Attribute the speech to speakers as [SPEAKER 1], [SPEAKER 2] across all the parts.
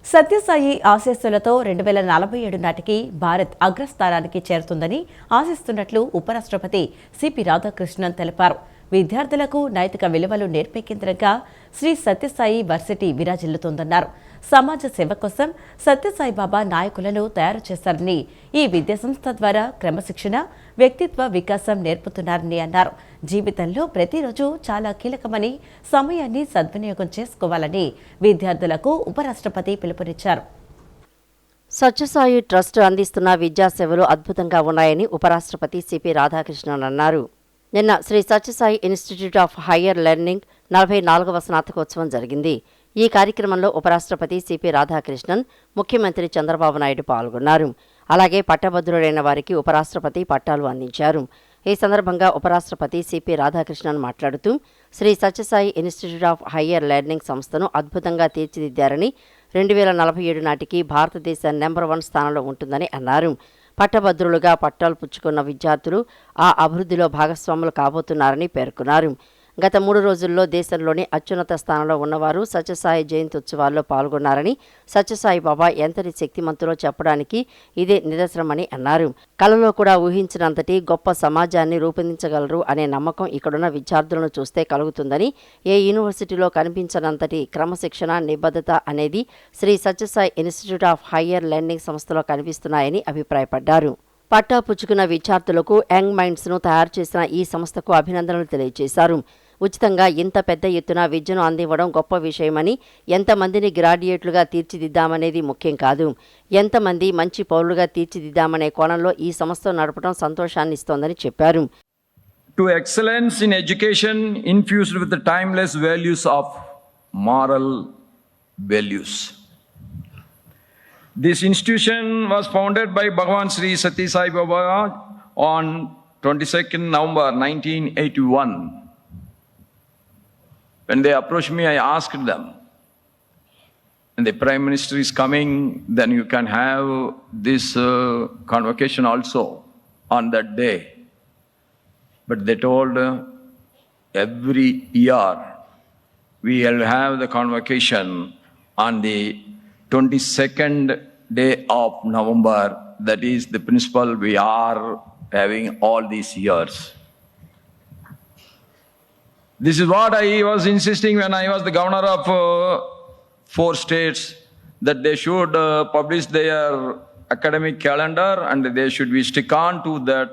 [SPEAKER 1] సత్యసాయి ఆశీస్సులతో 2047 నాటికి భారత్ అగ్రస్థానానికి చేరుతుందని ఆశిస్తున్నట్లు ఉపరాష్ట్రపతి సిపి రాధాకృష్ణన్ తెలిపారు. విద్యార్థులకు నైతిక విలువలు నేర్పే కేంద్రంగా శ్రీ సత్యసాయి వర్సిటీ విరాజిల్లుతోందన్నారు. సమాజ సేవ కోసం సత్యసాయి బాబా నాయకులను తయారు చేశారని, ఈ విద్యా సంస్థ ద్వారా క్రమశిక్షణ, వ్యక్తిత్వ వికాసం నేర్పుతున్నారని అన్నారు. జీవితంలో ప్రతిరోజు చాలా కీలకమని, సమయాన్ని సద్వినియోగం చేసుకోవాలని విద్యార్థులకు ఉపరాష్ట్రపతి పిలుపునిచ్చారు.
[SPEAKER 2] సత్యసాయి ట్రస్ట్ అందిస్తున్న విద్యా సేవలు అద్భుతంగా ఉన్నాయని ఉపరాష్ట్రపతి సిపి రాధాకృష్ణన్ అన్నారు. నిన్న Shri Sathya Sai institute of higher learning 44వ స్నాతకోత్సవం జరిగింది. ఈ కార్యక్రమంలో ఉపరాష్ట్రపతి సిపి రాధాకృష్ణన్, ముఖ్యమంత్రి చంద్రబాబు నాయుడు పాల్గొన్నారు. అలాగే పట్టభద్రులైన వారికి ఉపరాష్ట్రపతి పట్టాలు అందించారు. ఈ సందర్భంగా ఉపరాష్ట్రపతి సిపి రాధాకృష్ణన్ మాట్లాడుతూ, Shri Sathya Sai institute of higher learning సంస్థను అద్భుతంగా తీర్చిదిద్దారని, 2047 నాటికి భారతదేశ నెంబర్ 1 స్థానంలో ఉంటుందని అన్నారు. పట్టభద్రులుగా పట్టాలు పుచ్చుకున్న విద్యార్థులు ఆ అభివృద్ధిలో భాగస్వాములు కాబోతున్నారని పేర్కొన్నారు. గత 3 రోజుల్లో దేశంలోని అత్యున్నత స్థానంలో ఉన్నవారు సత్యసాయి జయంతి ఉత్సవాల్లో పాల్గొన్నారని, సత్యసాయి బాబా ఎంతటి శక్తిమంతులో చెప్పడానికి ఇదే నిదర్శనమని అన్నారు. కలలో కూడా ఊహించినంతటి గొప్ప సమాజాన్ని రూపొందించగలరు అనే నమ్మకం ఇక్కడున్న విద్యార్థులను చూస్తే కలుగుతుందని, ఏ యూనివర్సిటీలో కనిపించనంతటి క్రమశిక్షణ, నిబద్ధత అనేది Sri Sathya Sai institute of higher learning సంస్థలో కనిపిస్తున్నాయని అభిప్రాయపడ్డారు. పట్టా పుచ్చుకున్న విద్యార్థులకు యంగ్ మైండ్స్ను తయారు చేసిన ఈ సంస్థకు అభినందనలు తెలియజేశారు. ఉచితంగా ఇంత పెద్ద ఎత్తున విద్యను అందివ్వడం గొప్ప విషయమని, ఎంతమందిని గ్రాడ్యుయేట్లుగా తీర్చిదిద్దామనేది ముఖ్యం కాదు, ఎంతమంది మంచి పౌరులుగా తీర్చిదిద్దామనే కోణంలో ఈ సంస్థ నడపడం సంతోషాన్ని ఇస్తోందని చెప్పారు.
[SPEAKER 3] To excellence in education infused with the timeless values of moral values. This institution was founded by Bhagavan Sri Sathya Sai Baba on 22nd November 1981. When they approached me, I asked them, and the Prime Minister is coming, then you can have this convocation also on that day. But they told, every year we will have the convocation on the 22nd day of November. That is the principle we are having all these years. This is what I was insisting when I was the governor of 4 states, that they should publish their academic calendar and they should be stick on to that,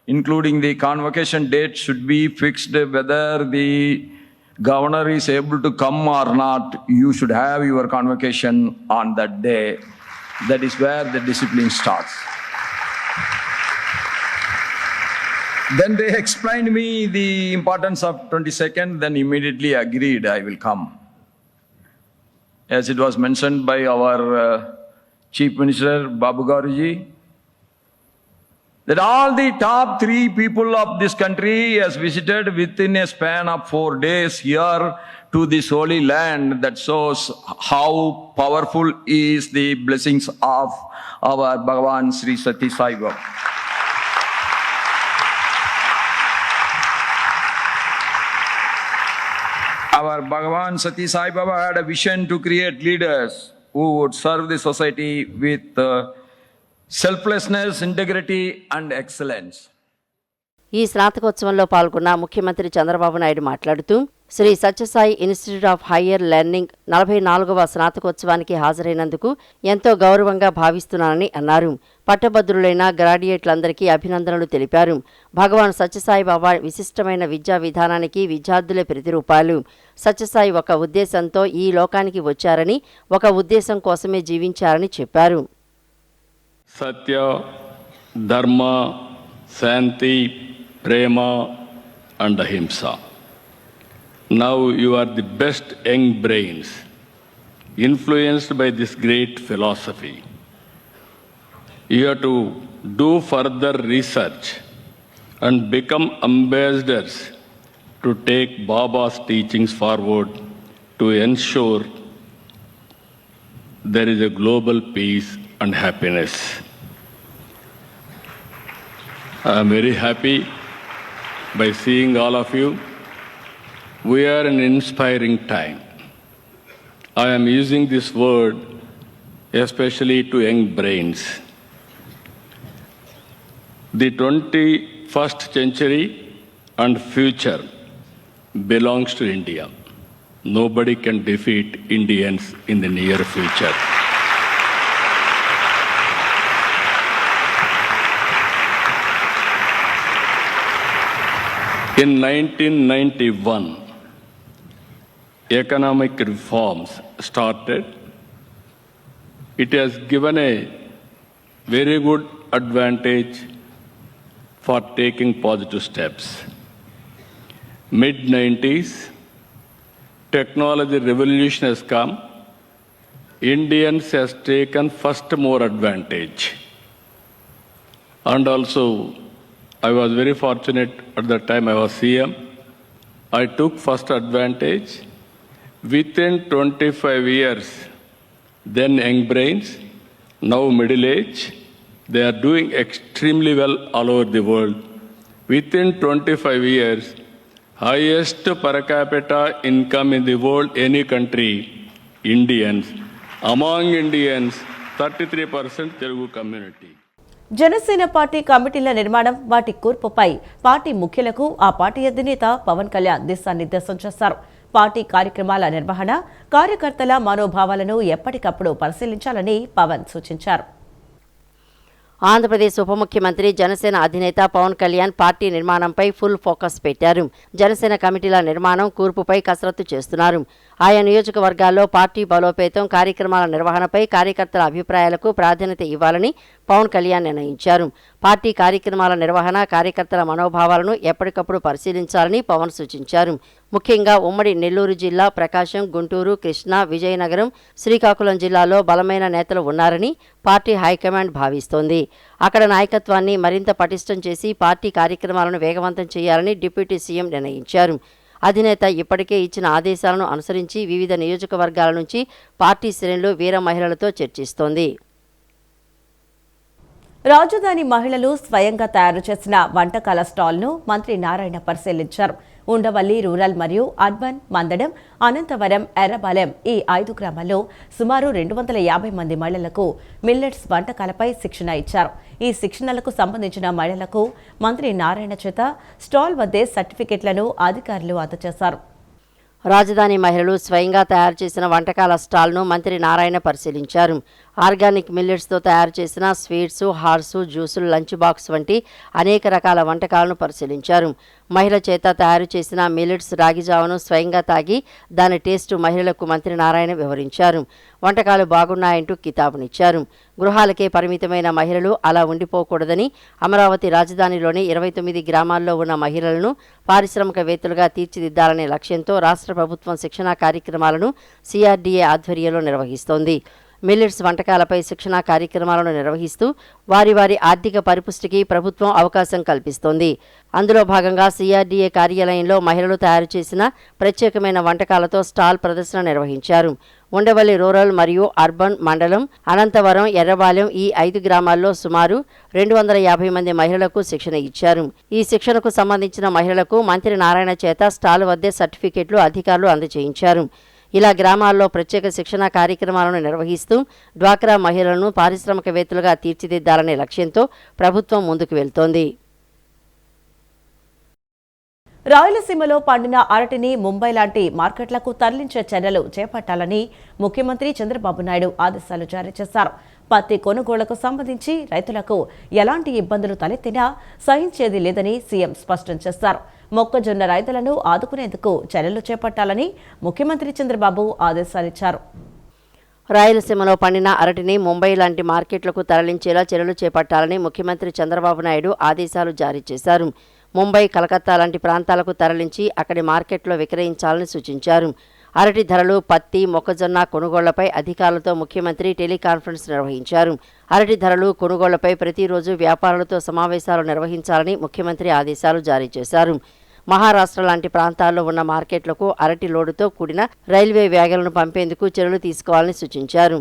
[SPEAKER 3] including the convocation date should be fixed, whether the governor is able to come or not. You should have your convocation on that day. That is where the discipline starts. Then they explained me the importance of 22nd, then immediately agreed I will come. As it was mentioned by our Chief Minister Babu Garuji, that all the top 3 people of this country has visited within a span of 4 days here to this holy land. That shows how powerful is the blessings of our Bhagavan Sri Sathya Sai Baba. Our Bhagavan Sathya Sai Baba had a vision to create leaders who would serve the society with selflessness, integrity and excellence.
[SPEAKER 2] ఈ స్నాతకోత్సవంలో పాల్గొన్న ముఖ్యమంత్రి చంద్రబాబు నాయుడు మాట్లాడుతూ, Shri Sathya Sai institute of higher learning 44వ స్నాతకోత్సవానికి హాజరైనందుకు ఎంతో గౌరవంగా భావిస్తున్నానని అన్నారు. పట్టభద్రులైన గ్రాడ్యుయేట్లందరికీ అభినందనలు తెలిపారు. భగవాన్ సత్యసాయి బాబా విశిష్టమైన విద్యా విధానానికి విద్యార్థులే ప్రతిరూపాలు. సత్యసాయి ఒక ఉద్దేశంతో ఈ లోకానికి వచ్చారని, ఒక ఉద్దేశం కోసమే జీవించారని చెప్పారు.
[SPEAKER 4] సత్య, ధర్మ, శాంతి, ప్రేమ and ahimsa. Now you are the best young brains, influenced by this great philosophy. You have to do further research and become ambassadors to take Baba's teachings forward to ensure there is a global peace and happiness. I am very happy by seeing all of you. We are in an inspiring time. I am using this word especially to young brains. The 21st century and future belongs to India. Nobody can defeat Indians in the near future. In 1991, economic reforms started. It has given a very good advantage for taking positive steps. Mid-90s, technology revolution has come. Indians has taken first more advantage. And also, I was very fortunate at the time I was CM. I took first advantage. Within 25 years, then young brains, now middle age, they are doing extremely well all over the world. Within 25 years, highest per capita income in the world, any country, Indians. Among Indians, 33% Telugu community.
[SPEAKER 1] Janasena party కమిటీల నిర్మాణం వాటి కూర్పుపై party ముఖ్యులకు ఆ party అధినేత పవన్ కళ్యాణ్ దిశానిర్దేశం చేశారు. Party కార్యక్రమాల నిర్వహణ, కార్యకర్తల మనోభావాలను ఎప్పటికప్పుడు పరిశీలించాలని పవన్ సూచించారు.
[SPEAKER 2] ఆంధ్రప్రదేశ్ ఉప ముఖ్యమంత్రి జనసేన అధినేత పవన్ కళ్యాణ్ పార్టీ నిర్మాణంపై ఫుల్ ఫోకస్ పెట్టారు. జనసేన కమిటీల నిర్మాణం, కూర్పుపై కసరత్తు చేస్తున్నారు. ఆయా నియోజకవర్గాల్లో పార్టీ బలోపేతం, కార్యక్రమాల నిర్వహణపై కార్యకర్తల అభిప్రాయాలకు ప్రాధాన్యత ఇవ్వాలని పవన్ కళ్యాణ్ నిర్ణయించారు. పార్టీ కార్యక్రమాల నిర్వహణ, కార్యకర్తల మనోభావాలను ఎప్పటికప్పుడు పరిశీలించాలని పవన్ సూచించారు. ముఖ్యంగా ఉమ్మడి నెల్లూరు జిల్లా, ప్రకాశం, గుంటూరు, కృష్ణా, విజయనగరం, శ్రీకాకుళం జిల్లాలో బలమైన నేతలు ఉన్నారని పార్టీ హైకమాండ్ భావిస్తోంది. అక్కడ నాయకత్వాన్ని మరింత పటిష్టం చేసి పార్టీ కార్యక్రమాలను వేగవంతం చేయాలని డిప్యూటీ సీఎం నిర్ణయించారు. అధినేత ఇప్పటికే ఇచ్చిన ఆదేశాలను అనుసరించి వివిధ నియోజకవర్గాల నుంచి పార్టీ శ్రేణులు వీర మహిళలతో చర్చిస్తోంది.
[SPEAKER 1] రాజధాని మహిళలు స్వయంగా తయారు చేసిన వంటకాల స్టాల్ను మంత్రి నారాయణ పరిశీలించారు. ఉండవల్లి రూరల్ మరియు అర్బన్, మందడం, అనంతవరం, ఎర్రబాలెం ఈ 5 గ్రామాల్లో సుమారు 250 మంది మహిళలకు మిల్లెట్స్ వంటకాలపై శిక్షణ ఇచ్చారు. ఈ శిక్షణలకు సంబంధించిన మహిళలకు మంత్రి నారాయణ చేత స్టాల్ వద్దే సర్టిఫికెట్లను అధికారులు అందజేశారు.
[SPEAKER 2] రాజధాని మహిళలు స్వయంగా తయారు చేసిన వంటకాల స్టాల్ను మంత్రి నారాయణ పరిశీలించారు. ఆర్గానిక్ మిల్లెట్స్తో తయారు చేసిన స్వీట్స్, హార్సు, జ్యూసులు, లంచ్ బాక్స్ వంటి అనేక రకాల వంటకాలను పరిశీలించారు. మహిళ చేత తయారు చేసిన మిల్లెట్స్ రాగిజావను స్వయంగా తాగి దాని టేస్ట్ మహిళలకు మంత్రి నారాయణ వివరించారు. వంటకాలు బాగున్నాయంటూ కితాబునిచ్చారు. గృహాలకే పరిమితమైన మహిళలు అలా ఉండిపోకూడదని అమరావతి రాజధానిలోని 29 గ్రామాల్లో ఉన్న మహిళలను పారిశ్రామికవేత్తలుగా తీర్చిదిద్దాలనే లక్ష్యంతో రాష్ట్ర ప్రభుత్వం శిక్షణా కార్యక్రమాలను CRDA ఆధ్వర్యంలో నిర్వహిస్తోంది. మిల్లెట్స్ వంటకాలపై శిక్షణా కార్యక్రమాలను నిర్వహిస్తూ వారి వారి ఆర్థిక పరిపుష్టికి ప్రభుత్వం అవకాశం కల్పిస్తోంది. అందులో భాగంగా CRDA కార్యాలయంలో మహిళలు తయారు చేసిన ప్రత్యేకమైన వంటకాలతో స్టాల్ ప్రదర్శన నిర్వహించారు. ఉండవల్లి రూరల్ మరియు అర్బన్, మండలం, అనంతవరం, ఎర్రబాలెం ఈ 5 గ్రామాల్లో సుమారు 250 మంది మహిళలకు శిక్షణ ఇచ్చారు. ఈ శిక్షణకు సంబంధించిన మహిళలకు మంత్రి నారాయణ చేత స్టాల్ వద్దే సర్టిఫికెట్లు అధికారులు అందజేయించారు. ఇలా గ్రామాల్లో ప్రత్యేక శిక్షణా కార్యక్రమాలను నిర్వహిస్తూ డ్వాక్రా మహిళలను పారిశ్రామికవేత్తలుగా తీర్చిదిద్దాలనే లక్ష్యంతో ప్రభుత్వం ముందుకు వెళ్తోంది.
[SPEAKER 1] రాయలసీమలో పండిన అరటిని ముంబై లాంటి మార్కెట్లకు తరలించే చర్యలు చేపట్టాలని ముఖ్యమంత్రి చంద్రబాబు నాయుడు ఆదేశాలు జారీ చేశారు. పత్తి కొనుగోళ్లకు సంబంధించి రైతులకు ఎలాంటి ఇబ్బందులు తలెత్తినా సహించేది లేదని సీఎం స్పష్టం చేశారు. మొక్కజొన్న రైతులను ఆదుకునేందుకు చర్యలు చేపట్టాలని ముఖ్యమంత్రి చంద్రబాబు ఆదేశాలిచ్చారు.
[SPEAKER 2] రాయలసీమలో పండిన అరటిని ముంబై లాంటి మార్కెట్లకు తరలించేలా చర్యలు చేపట్టాలని ముఖ్యమంత్రి చంద్రబాబు నాయుడు ఆదేశాలు జారీ చేశారు. ముంబై, కలకత్తా లాంటి ప్రాంతాలకు తరలించి అక్కడి మార్కెట్లో విక్రయించాలని సూచించారు. అరటి ధరలు, పత్తి, మొక్కజొన్న కొనుగోళ్లపై అధికారులతో ముఖ్యమంత్రి టెలికాన్ఫరెన్స్ నిర్వహించారు. అరటి ధరలు, కొనుగోళ్లపై ప్రతిరోజు వ్యాపారులతో సమావేశాలు నిర్వహించాలని ముఖ్యమంత్రి ఆదేశాలు జారీ చేశారు. మహారాష్ట్ర లాంటి ప్రాంతాల్లో ఉన్న మార్కెట్లకు అరటి లోడుతో కూడిన రైల్వే వ్యాగన్లను పంపేందుకు చర్యలు తీసుకోవాలని సూచించారు.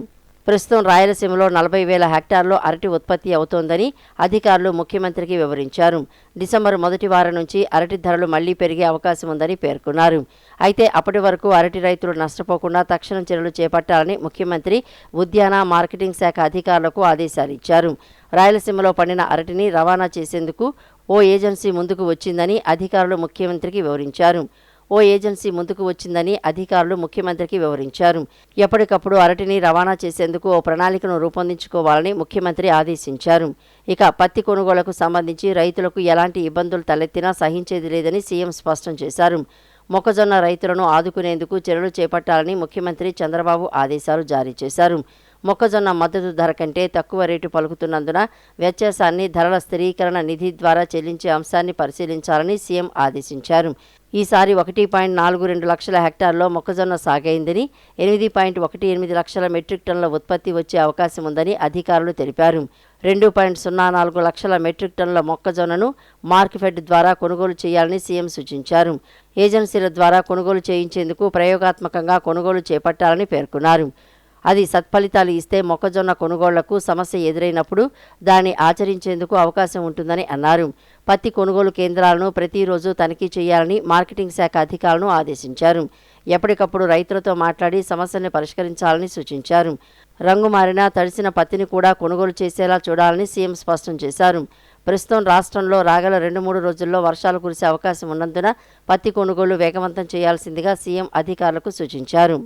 [SPEAKER 2] ప్రస్తుతం రాయలసీమలో 40,000 హెక్టార్లో అరటి ఉత్పత్తి అవుతోందని అధికారులు ముఖ్యమంత్రికి వివరించారు. డిసెంబర్ మొదటి వారం నుంచి అరటి ధరలు మళ్లీ పెరిగే అవకాశం ఉందని పేర్కొన్నారు. అయితే అప్పటి వరకు అరటి రైతులు నష్టపోకుండా తక్షణ చర్యలు చేపట్టాలని ముఖ్యమంత్రి ఉద్యాన మార్కెటింగ్ శాఖ అధికారులకు ఆదేశాలిచ్చారు. రాయలసీమలో పండిన అరటిని రవాణా చేసేందుకు ఓ ఏజెన్సీ ముందుకు వచ్చిందని అధికారులు ముఖ్యమంత్రికి వివరించారు. ఎప్పటికప్పుడు అరటిని రవాణా చేసేందుకు ఓ ప్రణాళికను రూపొందించుకోవాలని ముఖ్యమంత్రి ఆదేశించారు. ఇక పత్తి కొనుగోలుకు సంబంధించి రైతులకు ఎలాంటి ఇబ్బందులు తలెత్తినా సహించేది లేదని సీఎం స్పష్టం చేశారు. మొక్కజొన్న రైతులను ఆదుకునేందుకు చర్యలు చేపట్టాలని ముఖ్యమంత్రి చంద్రబాబు ఆదేశాలు జారీ చేశారు. మొక్కజొన్న మద్దతు ధర కంటే తక్కువ రేటు పలుకుతున్నందున వ్యత్యాసాన్ని ధరల స్థిరీకరణ నిధి ద్వారా చెల్లించే అంశాన్ని పరిశీలించాలని సీఎం ఆదేశించారు. ఈసారి 1.42 లక్షల హెక్టార్లో మొక్కజొన్న సాగైందని, 8.18 లక్షల మెట్రిక్ టన్నుల ఉత్పత్తి వచ్చే అవకాశం ఉందని అధికారులు తెలిపారు. 2.04 లక్షల మెట్రిక్ టన్నుల మొక్కజొన్నను మార్కెఫెడ్ ద్వారా కొనుగోలు చేయాలని సీఎం సూచించారు. ఏజెన్సీల ద్వారా కొనుగోలు చేయించేందుకు ప్రయోగాత్మకంగా కొనుగోలు చేపట్టాలని పేర్కొన్నారు. అది సత్ఫలితాలు ఇస్తే మొక్కజొన్న కొనుగోళ్లకు సమస్య ఎదురైనప్పుడు దాన్ని ఆచరించేందుకు అవకాశం ఉంటుందని అన్నారు. పత్తి కొనుగోలు కేంద్రాలను ప్రతిరోజు తనిఖీ చేయాలని మార్కెటింగ్ శాఖ అధికారులను ఆదేశించారు. ఎప్పటికప్పుడు రైతులతో మాట్లాడి సమస్యల్ని పరిష్కరించాలని సూచించారు. రంగు మారిన తడిసిన పత్తిని కూడా కొనుగోలు చేసేలా చూడాలని సీఎం స్పష్టం చేశారు. ప్రస్తుతం రాష్ట్రంలో రాగల 2-3 రోజుల్లో వర్షాలు కురిసే అవకాశం ఉన్నందున పత్తి కొనుగోలు వేగవంతం చేయాల్సిందిగా సీఎం అధికారులకు సూచించారు.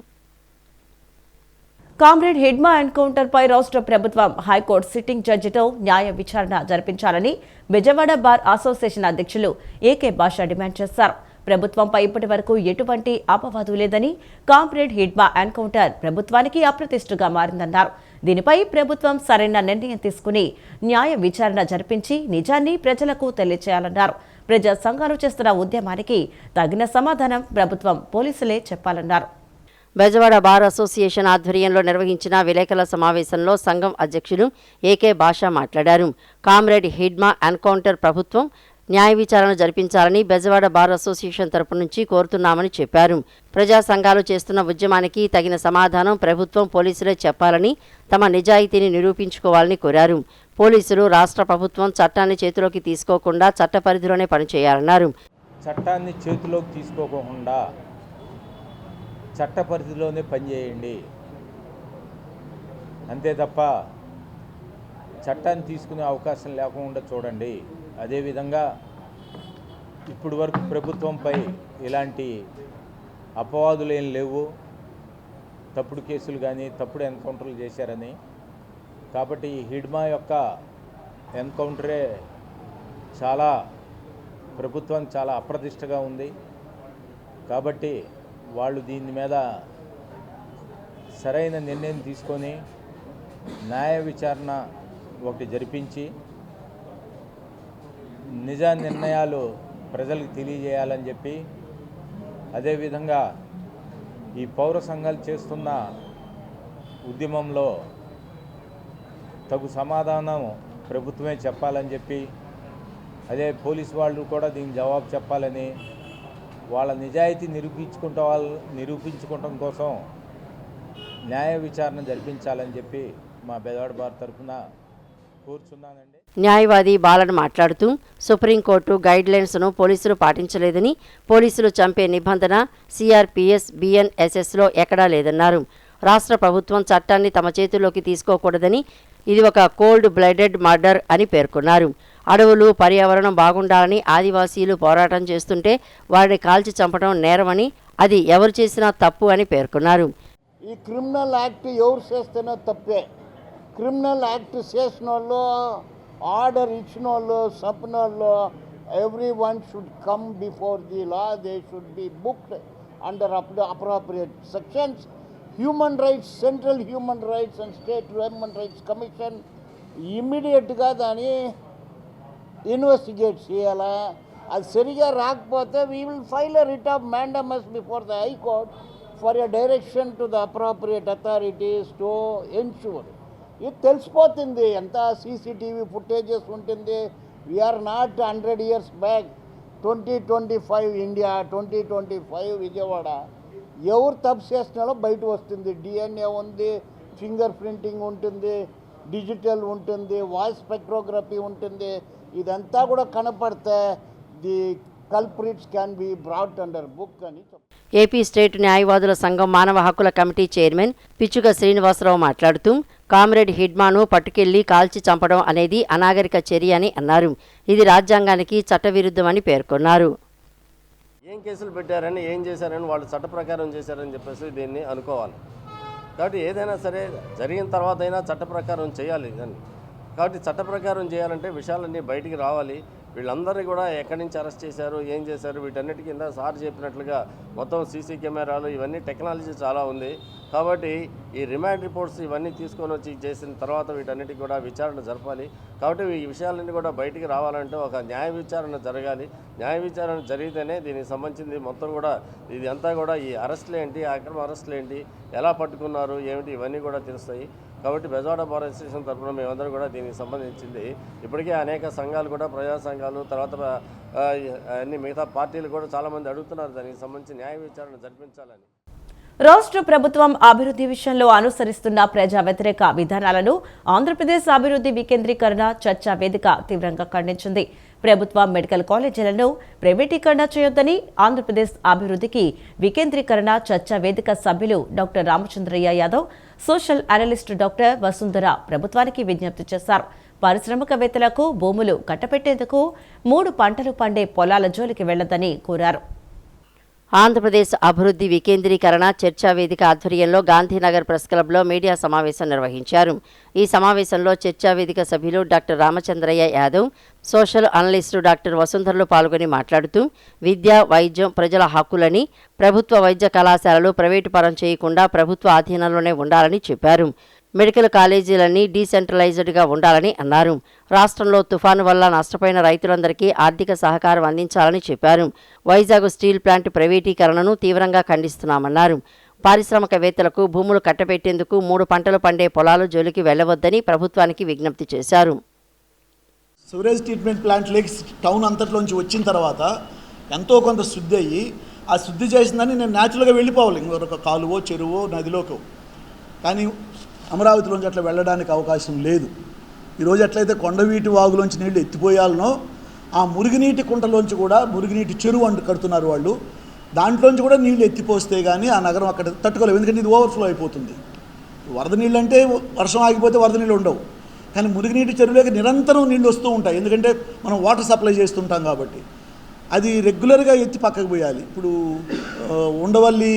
[SPEAKER 1] కామ్రేడ్ హిడ్మా ఎన్కౌంటర్పై రాష్ట్ర ప్రభుత్వం హైకోర్టు సిట్టింగ్ జడ్జితో న్యాయ విచారణ జరిపించాలని బెజవాడ బార్ అసోసియేషన్ అధ్యక్షులు ఏకే భాష డిమాండ్ చేశారు. ప్రభుత్వంపై ఇప్పటి వరకు ఎటువంటి అపవాదు లేదని, కామ్రేడ్ హిడ్మా ఎన్కౌంటర్ ప్రభుత్వానికి అప్రతిష్టగా మారిందన్నారు. దీనిపై ప్రభుత్వం సరైన నిర్ణయం తీసుకుని న్యాయ విచారణ జరిపించి నిజాన్ని ప్రజలకు తెలియచేయాలన్నారు. ప్రజా సంఘాలు చేస్తున్న ఉద్యమానికి తగిన సమాధానం ప్రభుత్వం, పోలీసులే చెప్పాలన్నారు.
[SPEAKER 2] బెజవాడ బార్ అసోసియేషన్ ఆధ్వర్యంలో నిర్వహించిన విలేకరుల సమావేశంలో సంఘం అధ్యక్షులు ఏకే భాష మాట్లాడారు. కామ్రేడ్ హిడ్మా ఎన్కౌంటర్ ప్రభుత్వం న్యాయ విచారణ జరిపించాలని బెజవాడ బార్ అసోసియేషన్ తరపు నుంచి కోరుతున్నామని చెప్పారు. ప్రజా సంఘాలు చేస్తున్న ఉద్యమానికి తగిన సమాధానం ప్రభుత్వం, పోలీసులే చెప్పాలని, తమ నిజాయితీని నిరూపించుకోవాలని కోరారు. పోలీసులు, రాష్ట్ర ప్రభుత్వం చట్టాన్ని చేతిలోకి తీసుకోకుండా చట్ట పరిధిలోనే పనిచేయాలన్నారు.
[SPEAKER 5] చట్టాన్ని చేతిలోకి తీసుకోకుండా చట్ట పరిధిలోనే పనిచేయండి, అంతే తప్ప చట్టాన్ని తీసుకునే అవకాశం లేకుండా చూడండి. అదేవిధంగా ఇప్పుడు వరకు ప్రభుత్వంపై ఇలాంటి అపవాదులు ఏం లేవు, తప్పుడు కేసులు కానీ తప్పుడు ఎన్కౌంటర్లు చేశారని. కాబట్టి ఈ హిడ్మా యొక్క ఎన్కౌంటరే ప్రభుత్వానికి చాలా అప్రతిష్టగా ఉంది. కాబట్టి వాళ్ళు దీని మీద సరైన నిర్ణయం తీసుకొని న్యాయ విచారణ ఒకటి జరిపించి నిజ నిర్ణయాలు ప్రజలకు తెలియజేయాలని చెప్పి, అదేవిధంగా ఈ పౌర సంఘాలు చేస్తున్న ఉద్యమంలో తగు సమాధానం ప్రభుత్వమే చెప్పాలని చెప్పి, అదే పోలీసు వాళ్ళు కూడా దీనికి జవాబు చెప్పాలని, వాళ్ళ నిజాయితీ నిరూపించుకోవటం కోసం న్యాయ విచారణ జరిపించాలని చెప్పి మా బెజవాడ బార్ తరఫున కోరుచున్నానండి.
[SPEAKER 2] న్యాయవాది బాలన్ మాట్లాడుతూ సుప్రీంకోర్టు గైడ్లైన్స్ను పోలీసులు పాటించలేదని, పోలీసులు చంపే నిబంధన సిఆర్పిఎస్, బిఎన్ఎస్ఎస్లో ఎక్కడా లేదన్నారు. రాష్ట్ర ప్రభుత్వం చట్టాన్ని తమ చేతుల్లోకి తీసుకోకూడదని, ఇది ఒక కోల్డ్ బ్లడెడ్ మర్డర్ అని పేర్కొన్నారు. అడవులు, పర్యావరణం బాగుండాలని ఆదివాసీలు పోరాటం చేస్తుంటే వారిని కాల్చి చంపడం నేరమని, అది ఎవరు చేసినా తప్పు అని పేర్కొన్నారు.
[SPEAKER 6] ఈ క్రిమినల్ యాక్ట్ ఎవరు చేస్తేనే తప్పే. క్రిమినల్ యాక్ట్ చేసిన వాళ్ళు, ఆర్డర్ ఇచ్చిన వాళ్ళు, చంపిన వాళ్ళు, every one should come before the law. They should be booked under appropriate sections. Human rights, central human rights and state human rights commission ఇమ్మీడియట్గా దాన్ని ఇన్వెస్టిగేట్ చేయాలా. అది సరిగా రాకపోతే we will file a writ of mandamus before the high court for a direction to the appropriate authorities to ensure. ఇది తెలిసిపోతుంది, ఎంత CCTV footages ఉంటుంది. We are not 100 years back. 2025 India, 2025 Vijayawada. ఎవరు తప్పు చేస్తున్నారో బయట వస్తుంది. డిఎన్ఏ ఉంది, ఫింగర్ ప్రింటింగ్ ఉంటుంది, డిజిటల్ ఉంటుంది, వాయిస్ స్పెక్ట్రోగ్రఫీ ఉంటుంది. ఇదంతా కూడా కనపడితే the culprits can be brought under book అని
[SPEAKER 2] ఏపీ స్టేట్ న్యాయవాదుల సంఘం మానవ హక్కుల కమిటీ చైర్మన్ పిచ్చుక శ్రీనివాసరావు మాట్లాడుతూ కామ్రేడ్ హిడ్మాను పట్టుకెళ్లి కాల్చి చంపడం అనేది అనాగరిక చర్య అని అన్నారు. ఇది రాజ్యాంగానికి చట్టవిరుద్ధమని పేర్కొన్నారు.
[SPEAKER 7] ఏం కేసులు పెట్టారని ఏం చేశారని వాళ్ళు చట్ట ప్రకారం చేశారని చెప్పేసి దీన్ని అనుకోవాలి. కాబట్టి ఏదైనా సరే జరిగిన తర్వాత అయినా చట్ట ప్రకారం చేయాలి దాన్ని. కాబట్టి చట్ట ప్రకారం చేయాలంటే విషయాలన్నీ బయటికి రావాలి. వీళ్ళందరినీ కూడా ఎక్కడి నుంచి అరెస్ట్ చేశారు, ఏం చేశారు, వీటన్నిటి కింద సార్ చెప్పినట్లుగా మొత్తం సీసీ కెమెరాలు ఇవన్నీ టెక్నాలజీ చాలా ఉంది. కాబట్టి ఈ రిమాండ్ రిపోర్ట్స్ ఇవన్నీ తీసుకొని వచ్చి చేసిన తర్వాత వీటన్నిటికి కూడా విచారణ జరపాలి. కాబట్టి ఈ విషయాలన్నీ కూడా బయటికి రావాలంటే ఒక న్యాయ విచారణ జరగాలి. న్యాయ విచారణ జరిగితేనే దీనికి సంబంధించింది మొత్తం కూడా ఇది అంతా కూడా ఈ అరెస్టులు ఏంటి, అక్రమ అరెస్టులు ఏంటి, ఎలా పట్టుకున్నారు ఏమిటి ఇవన్నీ కూడా తెలుస్తాయి. కాబట్టి బెజవాడ బార్ అసోసియేషన్ తరఫున మేమందరం కూడా దీనికి సంబంధించింది ఇప్పటికే అనేక సంఘాలు కూడా ప్రజా సంఘాలు తర్వాత అన్ని మిగతా పార్టీలు కూడా చాలామంది అడుగుతున్నారు దానికి సంబంధించి న్యాయ విచారణ జరిపించాలని.
[SPEAKER 1] రాష్ట్ర ప్రభుత్వం అభివృద్ధి విషయంలో అనుసరిస్తున్న ప్రజా వ్యతిరేక విధానాలను ఆంధ్రప్రదేశ్ అభివృద్ధి వికేంద్రీకరణ చర్చా వేదిక తీవ్రంగా ఖండించింది. ప్రభుత్వ మెడికల్ కాలేజీలను ప్రైవేటీకరణ చేయొద్దని ఆంధ్రప్రదేశ్ అభివృద్ధికి వికేంద్రీకరణ చర్చా వేదిక సభ్యులు doctor Ramachandraiah Yadav, social analyst doctor Vasundhara ప్రభుత్వానికి విజ్ఞప్తి చేశారు. పారిశ్రామికవేత్తలకు భూములు కట్టపెట్టేందుకు 3 పంటలు పండే పొలాల జోలికి వెళ్లొద్దని కోరారు.
[SPEAKER 2] ఆంధ్రప్రదేశ్ అభివృద్ధి వికేంద్రీకరణ చర్చా వేదిక ఆధ్వర్యంలో గాంధీనగర్ ప్రెస్ క్లబ్లో మీడియా సమావేశం నిర్వహించారు. ఈ సమావేశంలో చర్చా వేదిక సభ్యులు doctor Ramachandraiah Yadav, social analyst doctor వసుంధరలు పాల్గొని మాట్లాడుతూ విద్య, వైద్యం ప్రజల హక్కులని, ప్రభుత్వ వైద్య కళాశాలలు ప్రైవేటు పరం చేయకుండా ప్రభుత్వ ఆధీనంలోనే ఉండాలని చెప్పారు. మెడికల్ కాలేజీలన్నీ డీసెంట్రలైజ్డ్గా ఉండాలని అన్నారు. రాష్ట్రంలో తుఫాను వల్ల నష్టపోయిన రైతులందరికీ ఆర్థిక సహకారం అందించాలని చెప్పారు. వైజాగ్ స్టీల్ ప్లాంట్ ప్రైవేటీకరణను తీవ్రంగా ఖండిస్తున్నామన్నారు. పారిశ్రామికవేత్తలకు భూములు కట్టబెట్టేందుకు 3 పంటలు పండే పొలాలు జోలికి వెళ్లవద్దని ప్రభుత్వానికి విజ్ఞప్తి చేశారు.
[SPEAKER 8] Sewerage treatment plant lake town అంతట్లోంచి వచ్చిన తర్వాత ఎంతో కొంత శుద్ధి అయ్యి ఆ శుద్ధి చేసిందని నేను న్యాచురల్గా వెళ్ళిపోవాలి ఇంకొక కాలువో చెరువో నదిలోకో. కానీ అమరావతిలోంచి అట్లా వెళ్ళడానికి అవకాశం లేదు. ఈరోజు ఎట్లయితే కొండవీటి వాగులోంచి నీళ్లు ఎత్తిపోయాలనో ఆ మురుగునీటి కుంటలోంచి కూడా మురుగునీటి చెరువు కడుతున్నారు వాళ్ళు. దాంట్లోంచి కూడా నీళ్లు ఎత్తిపోస్తే కానీ ఆ నగరం అక్కడ తట్టుకోలేవు. ఎందుకంటే ఇది ఓవర్ఫ్లో అయిపోతుంది. వరద నీళ్ళు అంటే వర్షం ఆగిపోతే వరద నీళ్ళు ఉండవు. కానీ మురుగునీటి చెరువులోకి నిరంతరం నీళ్ళు వస్తూ ఉంటాయి. ఎందుకంటే మనం వాటర్ సప్లై చేస్తుంటాం కాబట్టి అది రెగ్యులర్గా ఎత్తి పక్కకు పోయాలి. ఇప్పుడు ఉండవల్లి,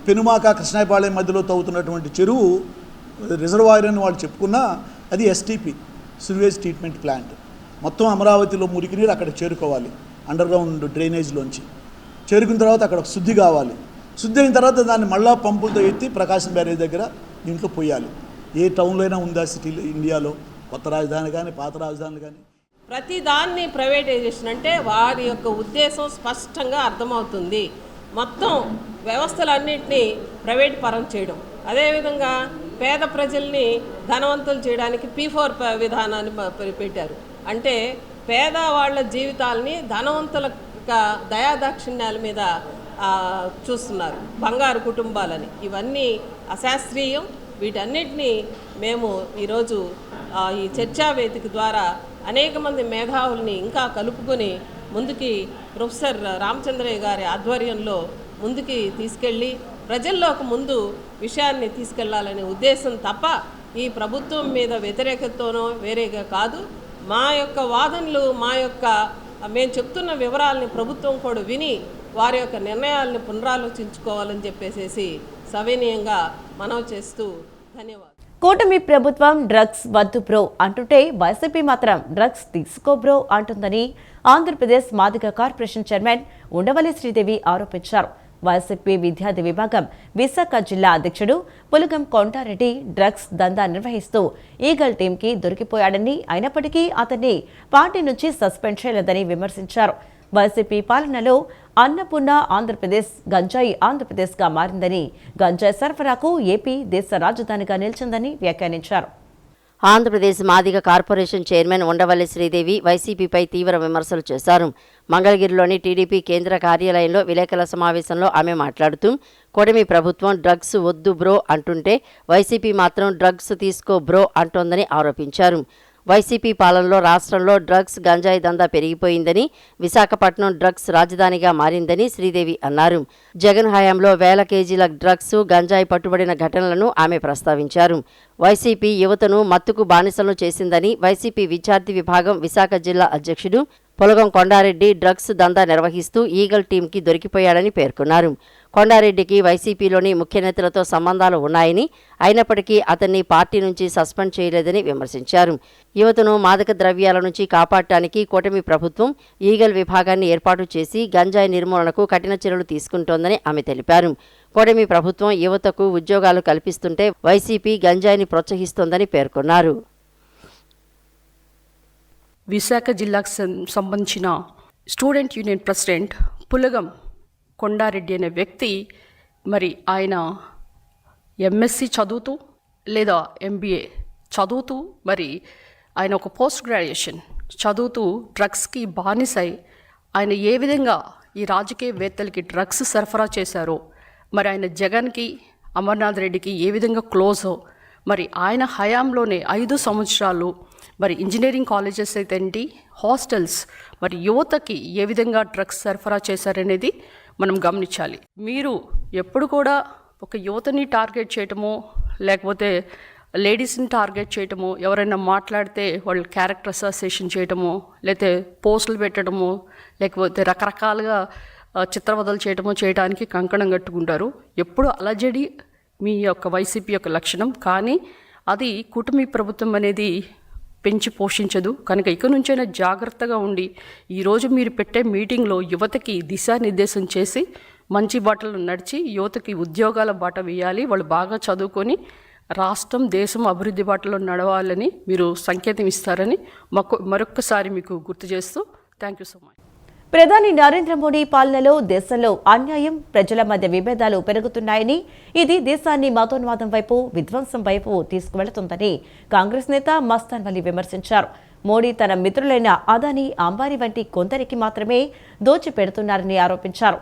[SPEAKER 8] పెనుమాక, కృష్ణాయపాళెం మధ్యలో తవ్వుతున్నటువంటి చెరువు రిజర్వాయర్ అని వాళ్ళు చెప్పుకున్నా అది ఎస్టీపీ సివేజ్ ట్రీట్మెంట్ ప్లాంట్. మొత్తం అమరావతిలో మురికి నీరు అక్కడ చేరుకోవాలి. అండర్ గ్రౌండ్ డ్రైనేజ్లోంచి చేరుకున్న తర్వాత అక్కడ శుద్ధి కావాలి. శుద్ధి అయిన తర్వాత దాన్ని మళ్ళా పంపులతో ఎత్తి ప్రకాశం బ్యారేజ్ దగ్గర దీంట్లో పోయాలి. ఏ టౌన్లో అయినా ఉందా సిటీలో, ఇండియాలో కొత్త రాజధాని కానీ పాత రాజధానులు కానీ?
[SPEAKER 9] ప్రతి దాన్ని ప్రైవేటైజేషన్ అంటే వారి యొక్క ఉద్దేశం స్పష్టంగా అర్థమవుతుంది. మొత్తం వ్యవస్థలన్నింటినీ ప్రైవేట్ పరం చేయడం, అదేవిధంగా పేద ప్రజల్ని ధనవంతులు చేయడానికి P4 విధానాన్ని పెట్టారు. అంటే పేదవాళ్ల జీవితాలని ధనవంతుల దయాదాక్షిణ్యాల మీద చూస్తున్నారు, బంగారు కుటుంబాలని. ఇవన్నీ అశాస్త్రీయం. వీటన్నిటినీ మేము ఈరోజు ఈ చర్చా వేదిక ద్వారా అనేక మంది మేధావుల్ని ఇంకా కలుపుకొని ముందుకి ప్రొఫెసర్ రామచంద్రయ్య గారి ఆధ్వర్యంలో ముందుకి తీసుకెళ్ళి ప్రజల్లోకి ముందు విషయాన్ని తీసుకెళ్లాలనే ఉద్దేశం తప్ప ఈ ప్రభుత్వం మీద వ్యతిరేకతతోనో వేరేగా కాదు. మా యొక్క వాదనలు, మేము చెప్తున్న వివరాలని ప్రభుత్వం కూడా విని వారి యొక్క నిర్ణయాలను పునరాలోచించుకోవాలని చెప్పేసి సవినయంగా మనవి చేస్తూ ధన్యవాదాలు.
[SPEAKER 1] కూటమి ప్రభుత్వం డ్రగ్స్ వద్దు బ్రో అంటుంటే వైసీపీ మాత్రం డ్రగ్స్ తీసుకో బ్రో అంటుందని ఆంధ్రప్రదేశ్ మాదిగ కార్పొరేషన్ చైర్మన్ ఉండవల్లి శ్రీదేవి ఆరోపించారు. వైసీపీ విద్యార్థి విభాగం విశాఖ జిల్లా అధ్యక్షుడు పులగం కొండారెడ్డి డ్రగ్స్ దందా నిర్వహిస్తూ ఈగల్ టీంకి దొరికిపోయాడని, అయినప్పటికీ అతన్ని పార్టీ నుంచి సస్పెండ్ చేయలేదని విమర్శించారు. వైసీపీ పాలనలో అన్నపూర్ణ ఆంధ్రప్రదేశ్, గంజాయి ఆంధ్రప్రదేశ్గా మారిందని, గంజాయి సరఫరాకు ఏపీ దేశ రాజధానిగా నిలిచిందని వ్యాఖ్యానించారు.
[SPEAKER 2] ఆంధ్రప్రదేశ్ మాదిగ కార్పొరేషన్ చైర్మన్ ఉండవల్లి శ్రీదేవి వైసీపీపై తీవ్ర విమర్శలు చేశారు. మంగళగిరిలోని టీడీపీ కేంద్ర కార్యాలయంలో విలేకరుల సమావేశంలో ఆమె మాట్లాడుతూ కూటమి ప్రభుత్వం డ్రగ్స్ వద్దు బ్రో అంటుంటే వైసీపీ మాత్రం డ్రగ్స్ తీసుకో బ్రో అంటోందని ఆరోపించారు. వైసీపీ పాలనలో రాష్ట్రంలో డ్రగ్స్ గంజాయి దందా పెరిగిపోయిందని, విశాఖపట్నం డ్రగ్స్ రాజధానిగా మారిందని శ్రీదేవి అన్నారు. జగన్ హయాంలో వేల కేజీల డ్రగ్స్ గంజాయి పట్టుబడిన ఘటనలను ఆమె ప్రస్తావించారు. వైసీపీ యువతను మత్తుకు బానిసలను చేసిందని వైసీపీ విద్యార్థి విభాగం విశాఖ జిల్లా అధ్యక్షుడు పొలగం కొండారెడ్డి డ్రగ్స్ దందా నిర్వహిస్తూ ఈగల్ టీంకి దొరికిపోయాడని పేర్కొన్నారు. కొండారెడ్డికి వైసీపీలోని ముఖ్య నేతలతో సంబంధాలు ఉన్నాయని, అయినప్పటికీ అతన్ని పార్టీ నుంచి సస్పెండ్ చేయలేదని విమర్శించారు. యువతను మాదక ద్రవ్యాల నుంచి కాపాడటానికి కూటమి ప్రభుత్వం ఈగల్ విభాగాన్ని ఏర్పాటు చేసి గంజాయి నిర్మూలనకు కఠిన చర్యలు తీసుకుంటోందని ఆమె తెలిపారు. కూటమి ప్రభుత్వం యువతకు ఉద్యోగాలు కల్పిస్తుంటే వైసీపీ గంజాయిని ప్రోత్సహిస్తోందని పేర్కొన్నారు.
[SPEAKER 10] విశాఖ జిల్లాకు సంబంధించిన స్టూడెంట్ యూనియన్ ప్రెసిడెంట్ పులగం కొండారెడ్డి అనే వ్యక్తి మరి ఆయన ఎంఎస్సి చదువుతూ లేదా ఎంబీఏ చదువుతూ మరి ఆయన ఒక పోస్ట్ గ్రాడ్యుయేషన్ చదువుతూ డ్రగ్స్కి బానిసై ఆయన ఏ విధంగా ఈ రాజకీయవేత్తలకి డ్రగ్స్ సరఫరా చేశారో, మరి ఆయన జగన్కి అమర్నాథ్ రెడ్డికి ఏ విధంగా క్లోజో, మరి ఆయన హయాంలోనే 5 సంవత్సరాలు మరి ఇంజనీరింగ్ కాలేజెస్ అయితే ఏంటి, హాస్టల్స్, మరి యువతకి ఏ విధంగా డ్రగ్స్ సరఫరా చేశారనేది మనం గమనించాలి. మీరు ఎప్పుడు కూడా ఒక యువతని టార్గెట్ చేయటమో, లేకపోతే లేడీస్ని టార్గెట్ చేయటమో, ఎవరైనా మాట్లాడితే వాళ్ళు క్యారెక్టర్ అసోసియేషన్ చేయటమో, లేకపోతే పోస్టులు పెట్టడమో, లేకపోతే రకరకాలుగా చిత్రవదలు చేయటమో చేయడానికి కంకణం కట్టుకుంటారు. ఎప్పుడు అలజడి మీ యొక్క వైసీపీ యొక్క లక్షణం. కానీ అది కూటమి ప్రభుత్వం అనేది పెంచి పోషించదు. కనుక ఇక నుంచైనా జాగ్రత్తగా ఉండి ఈరోజు మీరు పెట్టే మీటింగ్లో యువతకి దిశానిర్దేశం చేసి మంచి బాటలు నడిచి యువతకి ఉద్యోగాల బాట వేయాలి. వాళ్ళు బాగా చదువుకొని రాష్ట్రం దేశం అభివృద్ధి బాటలో నడవాలని మీరు సంకేతం ఇస్తారని మరొక్కసారి మీకు గుర్తు చేస్తూ థ్యాంక్ యూ సో మచ్.
[SPEAKER 1] ప్రధాని నరేంద్ర మోడీ పాలనలో దేశంలో అన్యాయం, ప్రజల మధ్య విభేదాలు పెరుగుతున్నాయని, ఇది దేశాన్ని మతోన్మాదం వైపు, విధ్వంసం వైపు తీసుకువెళుతుందని కాంగ్రెస్ నేత మస్తాన్ వలి విమర్శించారు. మోడీ తన మిత్రులైన అదానీ, అంబానీ వంటి కొందరికి మాత్రమే దోచిపెడుతున్నారని ఆరోపించారు.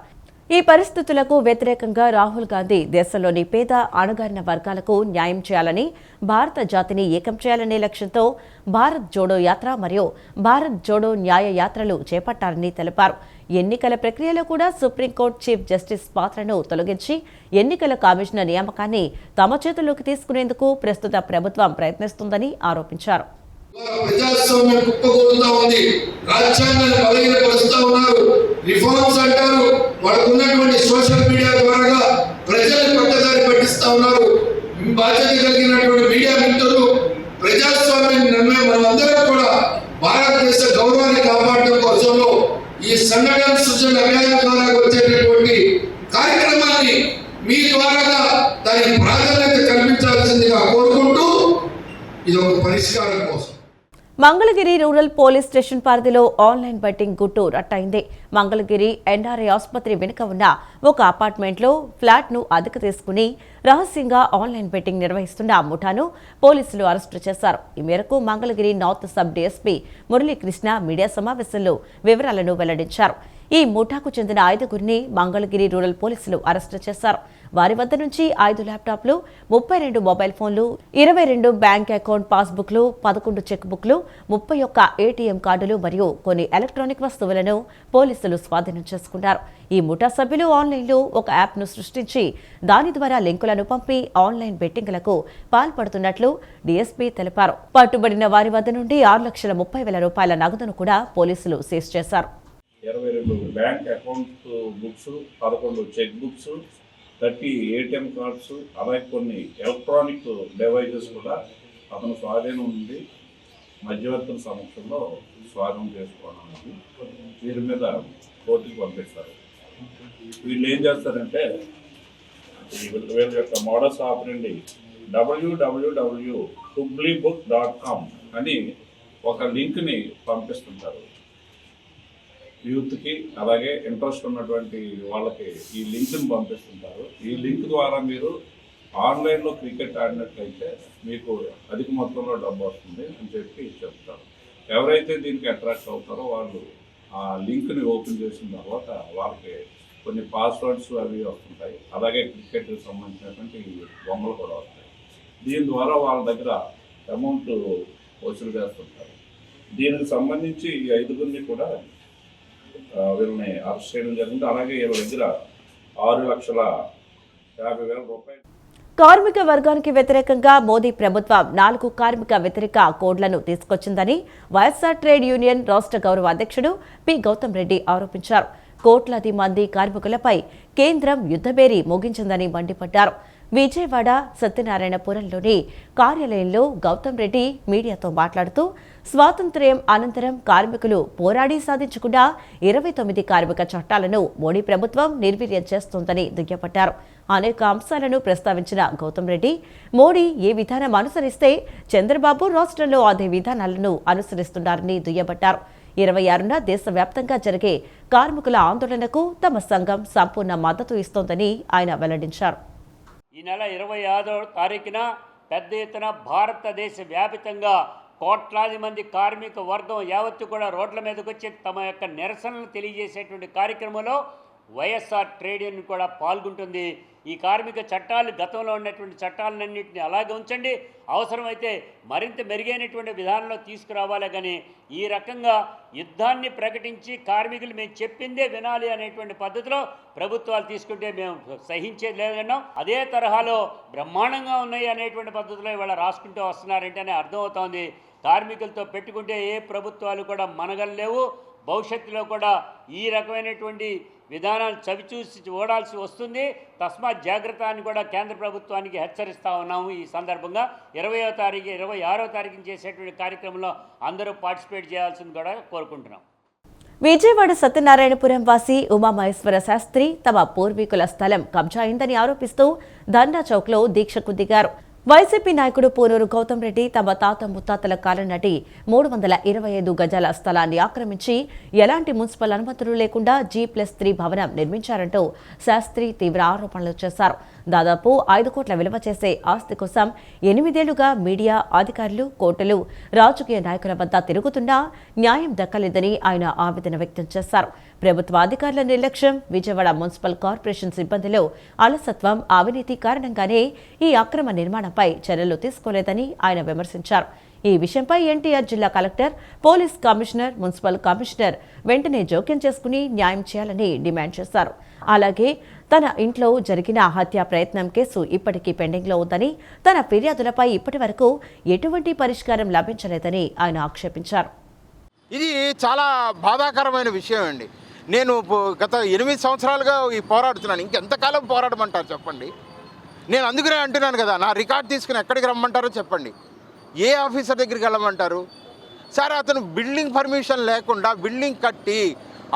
[SPEAKER 1] ఈ పరిస్థితులకు వ్యతిరేకంగా రాహుల్ గాంధీ దేశంలోని పేద, అణగారిన వర్గాలకు న్యాయం చేయాలని, భారత జాతిని ఏకం చేయాలనే లక్ష్యంతో భారత్ జోడో యాత్ర మరియు భారత్ జోడో న్యాయ యాత్రలు చేపట్టారని తెలిపారు. ఎన్నికల ప్రక్రియలో కూడా సుప్రీంకోర్టు చీఫ్ జస్టిస్ పాత్రను తొలగించి ఎన్నికల కమిషనర్ నియామకాన్ని తమ చేతుల్లోకి తీసుకునేందుకు ప్రస్తుత ప్రభుత్వం ప్రయత్నిస్తుందని ఆరోపించారు.
[SPEAKER 11] ప్రజాస్వామ్యం కుప్పకూలుతా ఉంది. రాజ్యాంగాన్ని బలహీనపరుస్తా ఉన్నారు. రిఫార్మ్స్ అంటారు. వాళ్ళకున్నటువంటి సోషల్ మీడియా ద్వారా ప్రజల్ని పట్టదారి పట్టిస్తా ఉన్నారు. బాధ్యత కలిగినటువంటి మీడియా మిత్రులు ప్రజాస్వామ్యాన్ని నమ్మే మనమందరం కూడా భారతదేశ గౌరవాన్ని కాపాడడం కోసంలో ఈ సంఘటన సృజన అభియాన్ ద్వారా వచ్చేటటువంటి కార్యక్రమాన్ని మీ ద్వారా దానికి ప్రాధాన్యత కల్పించాల్సిందిగా కోరుకుంటూ ఇది ఒక పరిష్కారం కోసం.
[SPEAKER 1] మంగళగిరి రూరల్ పోలీస్ స్టేషన్ పరిధిలో ఆన్లైన్ బెట్టింగ్ గుట్టు రట్టయింది. మంగళగిరి ఎన్ఆర్ఐ ఆసుపత్రి వెనుక ఉన్న ఒక అపార్ట్మెంట్లో ఫ్లాట్ను అద్దెకు తీసుకుని రహస్యంగా ఆన్లైన్ బెట్టింగ్ నిర్వహిస్తున్న ముఠాను పోలీసులు అరెస్టు చేశారు. ఈ మేరకు Mangalagiri north sub DSP Muralikrishna media సమావేశంలో వివరాలను వెల్లడించారు. ఈ ముఠాకు చెందిన 5గురిని మంగళగిరి రూరల్ పోలీసులు అరెస్టు చేశారు. వారి వద్ద నుంచి 5 ల్యాప్టాప్లు, 32 మొబైల్ ఫోన్లు, 22 బ్యాంక్ అకౌంట్ పాస్బుక్లు, 11 చెక్ బుక్లు, 31 ఏటీఎం కార్డులు మరియు కొన్ని ఎలక్ట్రానిక్ వస్తువులను పోలీసులు స్వాధీనం చేసుకున్నారు. ఈ ముఠా సభ్యులు ఆన్లైన్లో ఒక యాప్ను సృష్టించి దాని ద్వారా లింకులను పంపి ఆన్లైన్ బెట్టింగ్లకు పాల్పడుతున్నట్లు డీఎస్పీ తెలిపారు. పట్టుబడిన వారి వద్ద నుండి 6,30,000 రూపాయల నగదును కూడా పోలీసులు సీజ్ చేశారు.
[SPEAKER 12] 22 bank account books, 11 cheque books, 30 ATM cards, అలాగే కొన్ని ఎలక్ట్రానిక్ డివైజెస్ కూడా అతను స్వాధీనం ఉంది మధ్యవర్తుల సమక్షంలో స్వాధీనం చేసుకోవడం అనేది వీరి మీద కోర్టుకు పంపిస్తారు. వీళ్ళు ఏం చేస్తారంటే వీళ్ళ యొక్క మోడల్స్ ఆపరండి www.hublibook.com అని ఒక లింక్ని పంపిస్తుంటారు యూత్కి, అలాగే ఇంట్రెస్ట్ ఉన్నటువంటి వాళ్ళకి ఈ లింక్ని పంపిస్తుంటారు. ఈ లింక్ ద్వారా మీరు ఆన్లైన్లో క్రికెట్ ఆడినట్లయితే మీకు అధిక మొత్తంలో డబ్బు వస్తుంది అని చెప్పి చెప్తారు. ఎవరైతే దీనికి అట్రాక్ట్ అవుతారో వాళ్ళు ఆ లింక్ని ఓపెన్ చేసిన తర్వాత వాళ్ళకి కొన్ని పాస్వర్డ్స్ అవి వస్తుంటాయి. అలాగే క్రికెట్కి సంబంధించినటువంటి బొమ్మలు కూడా వస్తాయి. దీని ద్వారా వాళ్ళ దగ్గర అమౌంట్ వసూలు చేస్తుంటారు. దీనికి సంబంధించి ఈ 5గురిని కూడా వీళ్ళని అరెస్ట్ చేయడం జరిగింది. అలాగే వీళ్ళ దగ్గర 6,50,000 రూపాయలు.
[SPEAKER 1] కార్మిక వర్గానికి వ్యతిరేకంగా మోదీ ప్రభుత్వం 4 కార్మిక వ్యతిరేక కోడ్లను తీసుకొచ్చిందని వైఎస్ఆర్ ట్రేడ్ యూనియన్ రాష్ట్ర గౌరవ అధ్యక్షుడు పి గౌతమ్ రెడ్డి ఆరోపించారు. కోట్లాది మంది కార్మికులపై కేంద్రం యుద్ధబేరీ మోగించిందని మండిపడ్డారు. విజయవాడ సత్యనారాయణపురంలోని కార్యాలయంలో గౌతమ్ రెడ్డి మీడియాతో మాట్లాడుతూ స్వాతంత్ర్యం అనంతరం కార్మికులు పోరాడి సాధించుకున్న 29 కార్మిక చట్టాలను మోడీ ప్రభుత్వం నిర్వీర్యం చేస్తోందని దుయ్యబట్టారు. అనేక అంశాలను ప్రస్తావించిన గౌతమ్ రెడ్డి మోడీ ఏ విధానం అనుసరిస్తే చంద్రబాబు రాష్ట్రంలో అదే విధానాలను అనుసరిస్తున్నారని దుయ్యబట్టారు. 26న దేశవ్యాప్తంగా జరిగే కార్మికుల ఆందోళనకు తమ సంఘం సంపూర్ణ మద్దతు ఇస్తోందని ఆయన వెల్లడించారు.
[SPEAKER 13] ఈ నెల 25వ తారీఖున పెద్ద ఎత్తున భారతదేశ వ్యాపితంగా కోట్లాది మంది కార్మిక వర్గం యావత్తు కూడా రోడ్ల మీదకి వచ్చి తమ యొక్క నిరసనలు తెలియజేసేటువంటి కార్యక్రమంలో వైఎస్ఆర్ ట్రేడ్ యూనియన్ కూడా పాల్గొంటుంది. ఈ కార్మిక చట్టాలు గతంలో ఉన్నటువంటి చట్టాలన్నింటినీ అలాగే ఉంచండి, అవసరమైతే మరింత మెరుగైనటువంటి విధానంలో తీసుకురావాలి. కానీ ఈ రకంగా యుద్ధాన్ని ప్రకటించి కార్మికులు మేము చెప్పిందే వినాలి అనేటువంటి పద్ధతిలో ప్రభుత్వాలు తీసుకుంటే మేము సహించేది లేదన్నాం. అదే తరహాలో బ్రహ్మాండంగా ఉన్నాయి అనేటువంటి పద్ధతిలో ఇవాళ రాసుకుంటూ వస్తున్నారంటేనే అర్థమవుతోంది. కార్మికులతో పెట్టుకుంటే ఏ ప్రభుత్వాలు కూడా మనగలేవు. భవిష్యత్తులో కూడా ఈ రకమైనటువంటి విధానాలు చవిచూసి ఓడాల్సి వస్తుంది. తస్మాత్ జాగ్రత్త అని కూడా కేంద్ర ప్రభుత్వానికి హెచ్చరిస్తూ ఉన్నాము. ఈ సందర్భంగా 20వ తారీఖు 26వ తారీఖున చేసేటువంటి కార్యక్రమంలో అందరూ పార్టిసిపేట్ చేయాల్సింది కూడా కోరుకుంటున్నాం.
[SPEAKER 1] విజయవాడ సత్యనారాయణపురం వాసి ఉమామహేశ్వర శాస్త్రి తమ పూర్వీకుల స్థలం కబ్జా అయిందని ఆరోపిస్తూ ధర్నా చౌక్లో దీక్షకు దిగారు. వైసీపీ నాయకుడు పూనూరు గౌతమ్ రెడ్డి తమ తాత ముత్తాతల కాలం నాటి 325 గజాల స్థలాన్ని ఆక్రమించి ఎలాంటి మున్సిపల్ అనుమతులు లేకుండా G+3 భవనం నిర్మించారంటూ శాస్త్రి తీవ్ర ఆరోపణలు చేశారు. దాదాపు 5 కోట్ల విలువ చేసే ఆస్తి కోసం 8 ఏళ్లుగా మీడియా అధికారులు, కోర్టులు, రాజకీయ నాయకుల వద్ద తిరుగుతున్నా న్యాయం దక్కలేదని ఆయన ఆవేదన వ్యక్తం చేశారు. ప్రభుత్వ అధికారుల నిర్లక్ష్యం, విజయవాడ మున్సిపల్ కార్పొరేషన్ సిబ్బందిలో అలసత్వం, అవినీతి కారణంగానే ఈ అక్రమ నిర్మాణంపై చర్యలు తీసుకోలేదని ఆయన విమర్శించారు. ఈ విషయంపై ఎన్టీఆర్ జిల్లా collector, police commissioner, municipal commissioner వెంటనే జోక్యం చేసుకుని న్యాయం చేయాలని డిమాండ్ చేశారు. అలాగే తన ఇంట్లో జరిగిన హత్యా ప్రయత్నం కేసు ఇప్పటికీ పెండింగ్లో ఉందని, తన ఫిర్యాదులపై ఇప్పటి వరకు ఎటువంటి పరిష్కారం లభించలేదని ఆయన ఆక్షేపించారు.
[SPEAKER 14] ఇది చాలా బాధాకరమైన విషయం అండి. నేను గత 8 సంవత్సరాలుగా ఈ పోరాడుతున్నాను. ఇంకెంతకాలం పోరాడమంటారు చెప్పండి? నేను అందుకనే అంటున్నాను కదా, నా రికార్డ్ తీసుకుని ఎక్కడికి రమ్మంటారో చెప్పండి. ఏ ఆఫీసర్ దగ్గరికి వెళ్ళమంటారు? సార్, అతను బిల్డింగ్ పర్మిషన్ లేకుండా బిల్డింగ్ కట్టి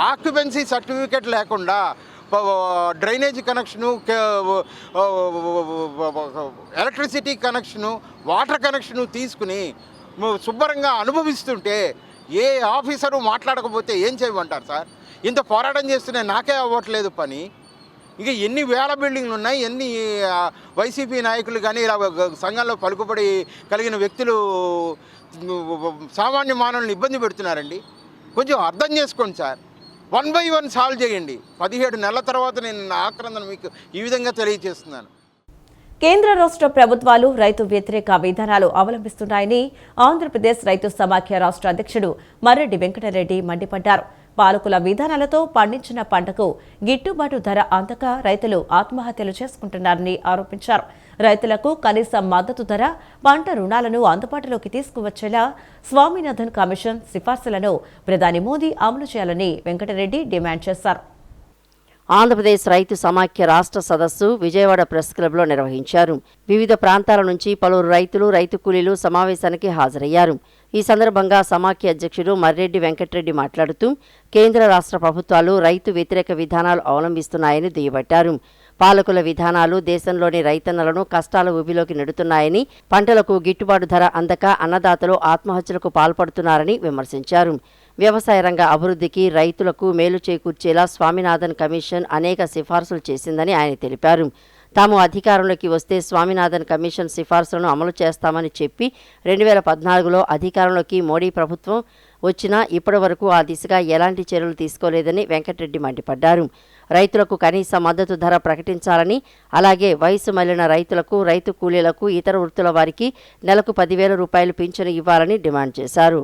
[SPEAKER 14] ఆక్యుపెన్సీ సర్టిఫికేట్ లేకుండా drainage connection, electricity connection, water connection తీసుకుని శుభ్రంగా అనుభవిస్తుంటే ఏ ఆఫీసరు మాట్లాడకపోతే ఏం చేయమంటారు సార్? ఇంత పోరాటం చేస్తూనే నాకే అవ్వట్లేదు పని. ఇంకా ఎన్ని వేల బిల్డింగ్లు ఉన్నాయి, ఎన్ని వైసీపీ నాయకులు కానీ ఇలా సంఘంలో పలుకుబడి కలిగిన వ్యక్తులు సామాన్య మానవులను ఇబ్బంది పెడుతున్నారండి. కొంచెం అర్థం చేసుకోండి సార్. 1 by 1 సాల్వ్ చేయండి. 17 నెలల తర్వాత నేను నా ఆక్రందన మీకు ఈ విధంగా తెలియజేస్తున్నాను.
[SPEAKER 1] కేంద్ర రాష్ట్ర ప్రభుత్వాలు రైతు వ్యతిరేక విధానాలు అవలంబిస్తున్నాయని ఆంధ్రప్రదేశ్ రైతు సమాఖ్య రాష్ట్ర అధ్యక్షుడు మర్రెడ్డి వెంకటరెడ్డి మండిపడ్డారు. పాలకుల విధానాలతో పండించిన పంటకు గిట్టుబాటు ధర అందక రైతులు ఆత్మహత్యలు చేసుకుంటున్నారని ఆరోపించారు. రైతులకు కనీస మద్దతు ధర, పంట రుణాలను అందుబాటులోకి తీసుకువచ్చేలా స్వామినాథన్ కమిషన్ సిఫార్సులను ప్రధాని మోదీ అమలు చేయాలని వెంకటరెడ్డి డిమాండ్ చేశారు.
[SPEAKER 2] ఆంధ్రప్రదేశ్ రైతు సమాఖ్య రాష్ట్ర సదస్సు విజయవాడ ప్రెస్ క్లబ్లో నిర్వహించారు. వివిధ ప్రాంతాల నుంచి పలువురు రైతులు, రైతు కూలీలు సమావేశానికి హాజరయ్యారు. ఈ సందర్భంగా సమాఖ్య అధ్యక్షుడు మర్రెడ్డి వెంకటరెడ్డి మాట్లాడుతూ కేంద్ర రాష్ట్ర ప్రభుత్వాలు రైతు వ్యతిరేక విధానాలు అవలంబిస్తున్నాయని దుయ్యబట్టారు. పాలకుల విధానాలు దేశంలోని రైతన్నలను కష్టాల ఊబిలోకి నెడుతున్నాయని, పంటలకు గిట్టుబాటు ధర అందక అన్నదాతలు ఆత్మహత్యలకు పాల్పడుతున్నారని విమర్శించారు. వ్యవసాయ రంగ అభివృద్ధికి, రైతులకు మేలు చేకూర్చేలా స్వామినాథన్ కమిషన్ అనేక సిఫార్సులు చేసిందని ఆయన తెలిపారు. తాము అధికారంలోకి వస్తే స్వామినాథన్ కమిషన్ సిఫార్సులను అమలు చేస్తామని చెప్పి 2014లో అధికారంలోకి మోడీ ప్రభుత్వం వచ్చినా ఇప్పటి వరకు ఆ దిశగా ఎలాంటి చర్యలు తీసుకోలేదని వెంకటరెడ్డి మండిపడ్డారు. రైతులకు కనీస మద్దతు ధర ప్రకటించాలని, అలాగే వయసు మళ్లిన రైతులకు, రైతు కూలీలకు, ఇతర వృత్తుల వారికి నెలకు 10,000 రూపాయలు పింఛను ఇవ్వాలని డిమాండ్ చేశారు.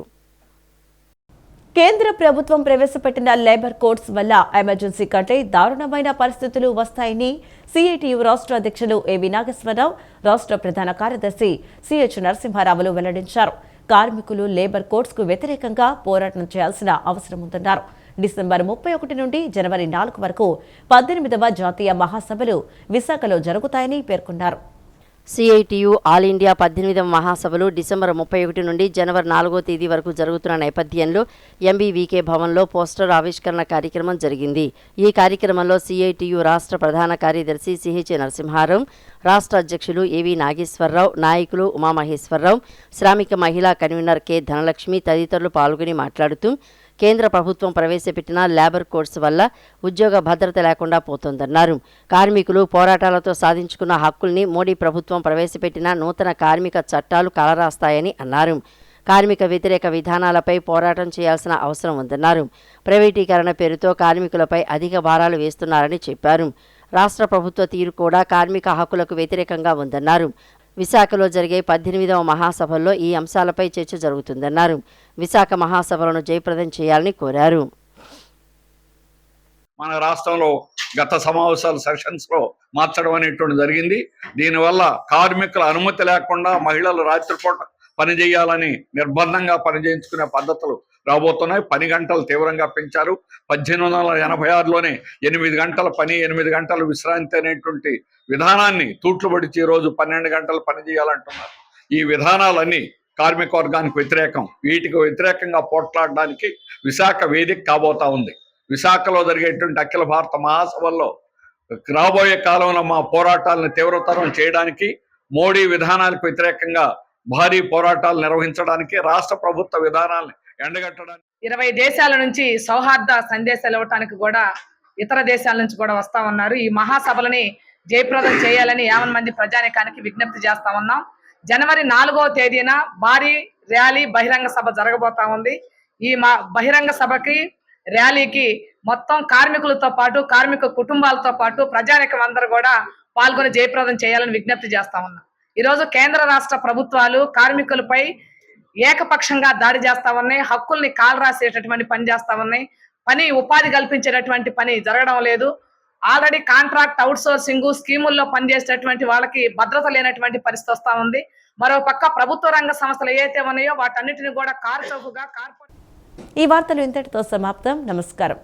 [SPEAKER 1] కేంద్ర ప్రభుత్వం ప్రవేశపెట్టిన లేబర్ కోడ్స్ వల్ల ఎమర్జెన్సీ కంటే దారుణమైన పరిస్థితులు వస్తాయని సిఐటియు రాష్ట్ర అధ్యక్షులు ఏవి నాగేశ్వరరావు, రాష్ట్ర ప్రధాన కార్యదర్శి సిహెచ్ నరసింహారావులు వెల్లడించారు. కార్మికులు లేబర్ కోడ్స్ కు వ్యతిరేకంగా పోరాటం చేయాల్సిన అవసరం ఉందన్నారు. డిసెంబర్ 31 నుండి జనవరి 4 వరకు 18వ జాతీయ మహాసభలు విశాఖలో జరుగుతాయని పేర్కొన్నారు.
[SPEAKER 2] సిఐటియు ఆల్ ఇండియా 18వ మహాసభలు డిసెంబర్ 31 నుండి జనవరి 4వ తేదీ వరకు జరుగుతున్న నేపథ్యంలో ఎంబీవీకే భవన్లో పోస్టర్ ఆవిష్కరణ కార్యక్రమం జరిగింది. ఈ కార్యక్రమంలో సిఐటియు రాష్ట్ర ప్రధాన కార్యదర్శి సిహెచ్ నరసింహారావు, రాష్ట్ర అధ్యక్షులు ఏవి నాగేశ్వరరావు, నాయకులు ఉమామహేశ్వరరావు, శ్రామిక మహిళా కన్వీనర్ కె ధనలక్ష్మి తదితరులు పాల్గొని మాట్లాడుతూ కేంద్ర ప్రభుత్వం ప్రవేశపెట్టిన లేబర్ కోడ్స్ వల్ల ఉద్యోగ భద్రత లేకుండా పోతోందన్నారు. కార్మికులు పోరాటాలతో సాధించుకున్న హక్కుల్ని మోడీ ప్రభుత్వం ప్రవేశపెట్టిన నూతన కార్మిక చట్టాలు కాలరాస్తాయని అన్నారు. కార్మిక వ్యతిరేక విధానాలపై పోరాటం చేయాల్సిన అవసరం ఉందన్నారు. ప్రైవేటీకరణ పేరుతో కార్మికులపై అధిక భారాలు వేస్తున్నారని చెప్పారు. రాష్ట్ర ప్రభుత్వ తీరు కూడా కార్మిక హక్కులకు వ్యతిరేకంగా ఉందన్నారు. విశాఖలో జరిగే 18వ మహాసభల్లో ఈ అంశాలపై చర్చ జరుగుతుందన్నారు. విశాఖ మహాసభలను జయప్రదం చేయాలని కోరారు.
[SPEAKER 3] మన రాష్ట్రంలో గత సమావేశాల సెషన్స్లో మార్చడం అనేటువంటి జరిగింది. దీనివల్ల కార్మికుల అనుమతి లేకుండా మహిళలు రాత్రిపూట పని చేయాలని నిర్బంధంగా పనిచేయించుకునే పద్ధతులు రాబోతున్నాయి. పని గంటలు తీవ్రంగా పెంచారు. 1886లోనే 8 గంటల పని, 8 గంటల విశ్రాంతి అనేటువంటి విధానాన్ని తూట్లు పడిచి ఈరోజు 12 గంటలు పని చేయాలంటున్నారు. ఈ విధానాలన్నీ కార్మిక వర్గానికి వ్యతిరేకం. వీటికి వ్యతిరేకంగా పోట్లాడడానికి విశాఖ వేదిక కాబోతా ఉంది. విశాఖలో జరిగేటువంటి అఖిల భారత మహాసభల్లో రాబోయే కాలంలో మా పోరాటాలను తీవ్రతరం చేయడానికి, మోడీ విధానాలకు వ్యతిరేకంగా భారీ పోరాటాలు నిర్వహించడానికి, రాష్ట్ర ప్రభుత్వ విధానాలను ఎండగట్టడానికి
[SPEAKER 15] 20 దేశాల నుంచి సౌహార్ద సందేశాలు ఇవ్వడానికి కూడా ఇతర దేశాల నుంచి కూడా వస్తా ఉన్నారు. ఈ మహాసభలని జయప్రదం చేయాలని 50 మంది ప్రజానికానికి విజ్ఞప్తి చేస్తా ఉన్నాం. జనవరి 4వ తేదీన భారీ ర్యాలీ బహిరంగ సభ జరగబోతా ఉంది. ఈ బహిరంగ సభకి ర్యాలీకి మొత్తం కార్మికులతో పాటు, కార్మిక కుటుంబాలతో పాటు ప్రజానికం అందరూ కూడా పాల్గొని జయప్రదం చేయాలని విజ్ఞప్తి చేస్తా ఉన్నాం. ఈరోజు కేంద్ర రాష్ట్ర ప్రభుత్వాలు కార్మికులపై ఏకపక్షంగా దాడి చేస్తా ఉన్నాయి. హక్కుల్ని కాలరాసేటటువంటి పని చేస్తా ఉన్నాయి. పని ఉపాధి కల్పించేటటువంటి పని జరగడం లేదు. ఆల్రెడీ కాంట్రాక్ట్ అవుట్ సోర్సింగ్ స్కీముల్లో పనిచేసేటటువంటి వాళ్ళకి భద్రత లేనటువంటి పరిస్థితి వస్తా ఉంది. మరో పక్క ప్రభుత్వ రంగ సంస్థలు ఏవైతే ఉన్నాయో వాటన్నిటిని కూడా కార్చౌకగా
[SPEAKER 1] ఈ వార్తలు ఇంతటితో సమాప్తం. నమస్కారం.